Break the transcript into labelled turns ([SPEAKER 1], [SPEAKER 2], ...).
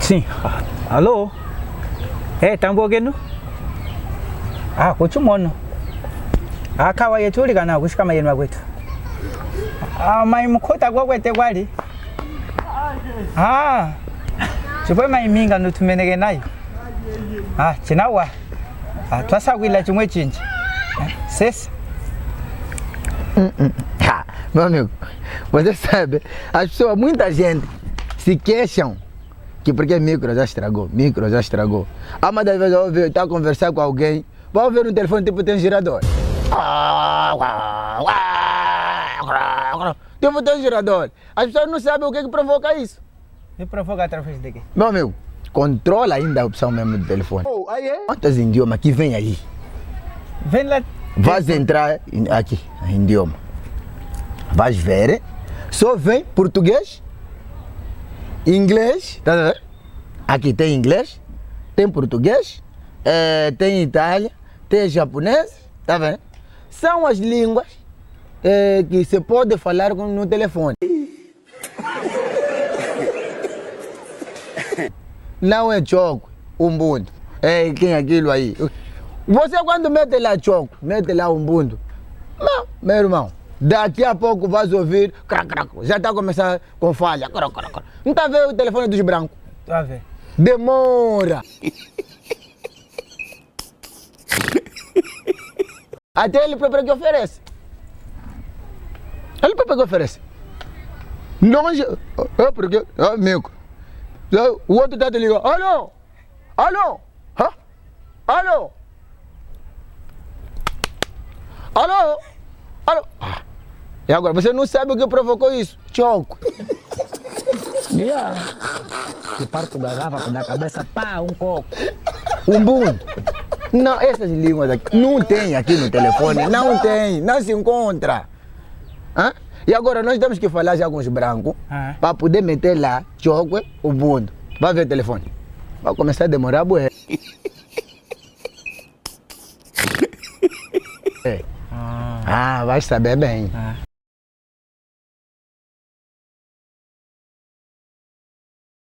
[SPEAKER 1] Sim. Alô? Tambo genu? Kuchumono. Kawa yetu ligana kushika mayenu agwetu. Mai mukota gwagwete gwali. Chipwe mai minga nutumenege nayo. Chinawa. Twasagwila chimwe chinji. Sesa.
[SPEAKER 2] Meu amigo, você sabe, as pessoas, muita gente se queixam que porque micro já estragou. A uma das vezes eu estou a conversar com alguém, vai ver no telefone tipo tem um girador. Tipo tem um girador. As pessoas não sabem o que provoca isso.
[SPEAKER 1] E provoca através de quê?
[SPEAKER 2] Meu amigo, controla ainda a opção mesmo do telefone. Quantos idiomas que vem aí?
[SPEAKER 1] Vem lá.
[SPEAKER 2] Vais entrar aqui, em idioma. Vais ver, só vem português, inglês, tá vendo? Aqui tem inglês, tem português, tem Itália, tem japonês, tá vendo? São as línguas que se pode falar no telefone. Não é choco, Ubuntu, quem é aquilo aí? Você quando mete lá choco, mete lá Ubuntu, não, meu irmão, daqui a pouco vais ouvir, já está a começar com falha, não está a ver o telefone dos brancos?
[SPEAKER 1] Está a ver.
[SPEAKER 2] Demora. Até ele próprio que oferece. Ele próprio que oferece. Não, porque, amigo, o outro está te ligando, alô, alô, alô, alô, alô. E agora, você não sabe o que provocou isso? Choco.
[SPEAKER 1] Que parto da garrafa da cabeça, um coco.
[SPEAKER 2] Ubuntu. Não, essas línguas aqui não tem aqui no telefone, não tem, não se encontra. E agora nós temos que falar já com os brancos para poder meter lá choco, Ubuntu. Vai ver o telefone. Vai começar a demorar, bué. Vai saber bem.